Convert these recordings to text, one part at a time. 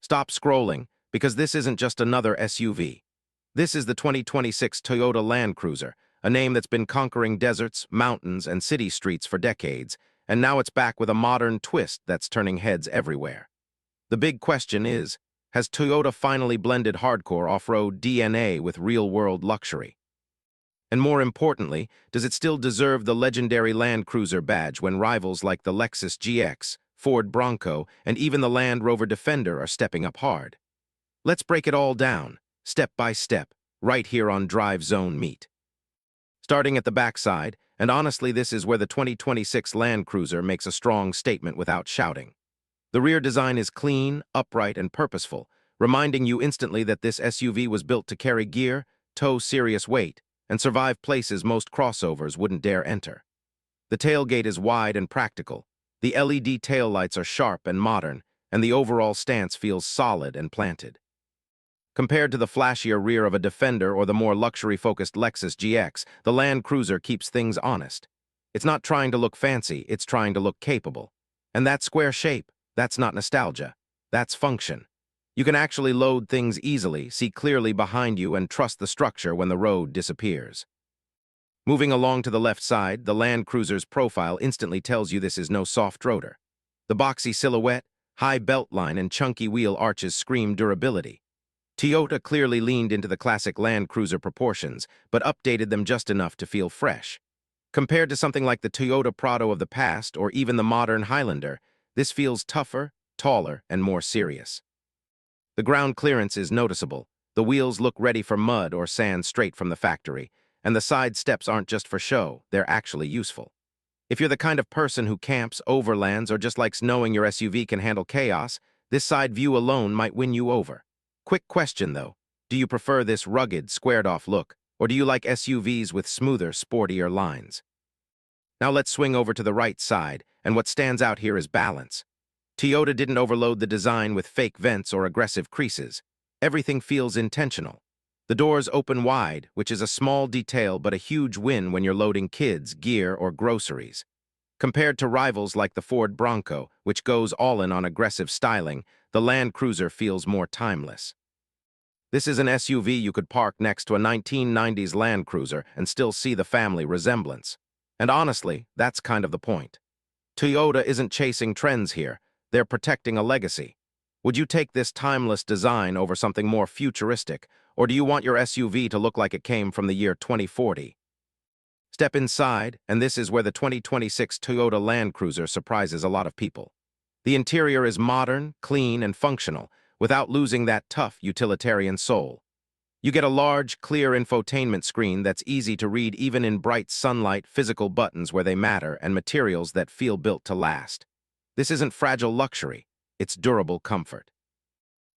Stop scrolling, because this isn't just another SUV. This is the 2026 Toyota Land Cruiser, a name that's been conquering deserts, mountains, and city streets for decades, and now it's back with a modern twist that's turning heads everywhere. The big question is, has Toyota finally blended hardcore off-road DNA with real-world luxury? And more importantly, does it still deserve the legendary Land Cruiser badge when rivals like the Lexus GX, Ford Bronco, and even the Rover Defender are stepping up hard? Let's break it all down, step by step, right here on Drive Zone Mete. Starting at the backside, and honestly this is where the 2026 Land Cruiser makes a strong statement without shouting. The rear design is clean, upright, and purposeful, reminding you instantly that this SUV was built to carry gear, tow serious weight, and survive places most crossovers wouldn't dare enter. The tailgate is wide and practical. The LED taillights are sharp and modern, and the overall stance feels solid and planted. Compared to the flashier rear of a Defender or the more luxury-focused Lexus GX, the Land Cruiser keeps things honest. It's not trying to look fancy, it's trying to look capable. And that square shape, that's not nostalgia. That's function. You can actually load things easily, see clearly behind you, and trust the structure when the road disappears. Moving along to the left side, the Land Cruiser's profile instantly tells you this is no soft roader. The boxy silhouette, high belt line, and chunky wheel arches scream durability. Toyota clearly leaned into the classic Land Cruiser proportions, but updated them just enough to feel fresh. Compared to something like the Toyota Prado of the past or even the modern Highlander, this feels tougher, taller, and more serious. The ground clearance is noticeable. The wheels look ready for mud or sand straight from the factory, and the side steps aren't just for show, they're actually useful. If you're the kind of person who camps, overlands, or just likes knowing your SUV can handle chaos, this side view alone might win you over. Quick question though, do you prefer this rugged, squared-off look, or do you like SUVs with smoother, sportier lines? Now let's swing over to the right side, and what stands out here is balance. Toyota didn't overload the design with fake vents or aggressive creases. Everything feels intentional. The doors open wide, which is a small detail but a huge win when you're loading kids, gear, or groceries. Compared to rivals like the Ford Bronco, which goes all in on aggressive styling, the Land Cruiser feels more timeless. This is an SUV you could park next to a 1990s Land Cruiser and still see the family resemblance. And honestly, that's kind of the point. Toyota isn't chasing trends here. They're protecting a legacy. Would you take this timeless design over something more futuristic, or do you want your SUV to look like it came from the year 2040? Step inside, and this is where the 2026 Toyota Land Cruiser surprises a lot of people. The interior is modern, clean, and functional, without losing that tough utilitarian soul. You get a large, clear infotainment screen that's easy to read even in bright sunlight, physical buttons where they matter, and materials that feel built to last. This isn't fragile luxury, it's durable comfort.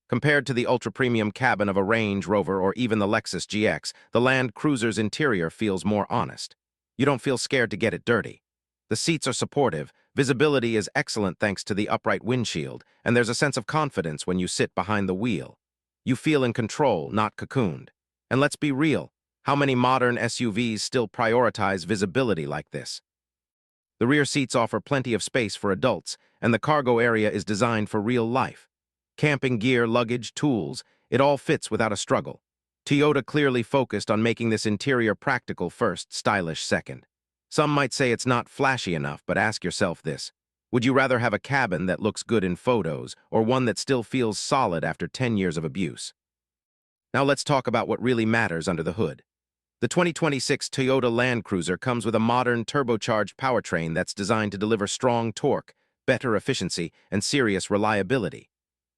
Compared to the ultra-premium cabin of a Range Rover or even the Lexus GX, the Land Cruiser's interior feels more honest. You don't feel scared to get it dirty. The seats are supportive, visibility is excellent thanks to the upright windshield, and there's a sense of confidence when you sit behind the wheel. You feel in control, not cocooned. And let's be real, how many modern SUVs still prioritize visibility like this? The rear seats offer plenty of space for adults, and the cargo area is designed for real life. Camping gear, luggage, tools, it all fits without a struggle. Toyota clearly focused on making this interior practical first, stylish second. Some might say it's not flashy enough, but ask yourself this. Would you rather have a cabin that looks good in photos, or one that still feels solid after 10 years of abuse? Now let's talk about what really matters under the hood. The 2026 Toyota Land Cruiser comes with a modern turbocharged powertrain that's designed to deliver strong torque, better efficiency, and serious reliability.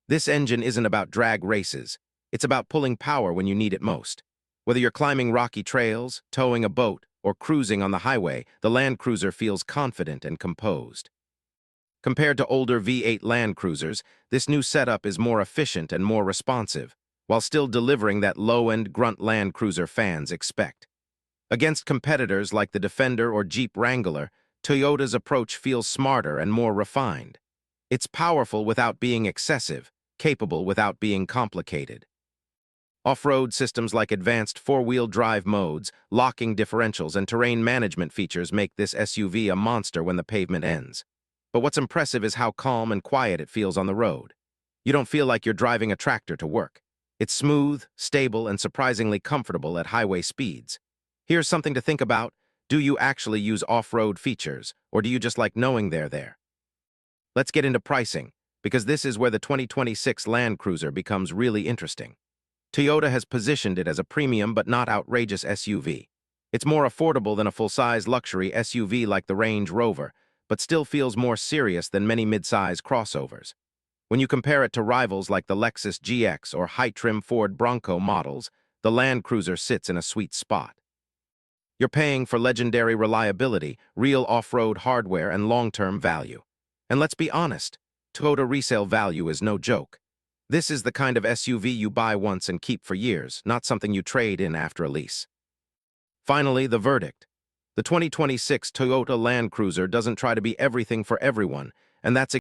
This engine isn't about drag races. It's about pulling power when you need it most. Whether you're climbing rocky trails, towing a boat, or cruising on the highway, the Land Cruiser feels confident and composed. Compared to older V8 Land Cruisers, this new setup is more efficient and more responsive, while still delivering that low-end grunt Land Cruiser fans expect. Against competitors like the Defender or Jeep Wrangler, Toyota's approach feels smarter and more refined. It's powerful without being excessive, capable without being complicated. Off-road systems like advanced four-wheel drive modes, locking differentials, and terrain management features make this SUV a monster when the pavement ends. But what's impressive is how calm and quiet it feels on the road. You don't feel like you're driving a tractor to work. It's smooth, stable, and surprisingly comfortable at highway speeds. Here's something to think about. Do you actually use off-road features, or do you just like knowing they're there? Let's get into pricing, because this is where the 2026 Land Cruiser becomes really interesting. Toyota has positioned it as a premium but not outrageous SUV. It's more affordable than a full-size luxury SUV like the Range Rover, but still feels more serious than many mid-size crossovers. When you compare it to rivals like the Lexus GX or high-trim Ford Bronco models, the Land Cruiser sits in a sweet spot. You're paying for legendary reliability, real off-road hardware, and long-term value. And let's be honest, Toyota resale value is no joke. This is the kind of SUV you buy once and keep for years, not something you trade in after a lease. Finally, the verdict. The 2026 Toyota Land Cruiser doesn't try to be everything for everyone, and that's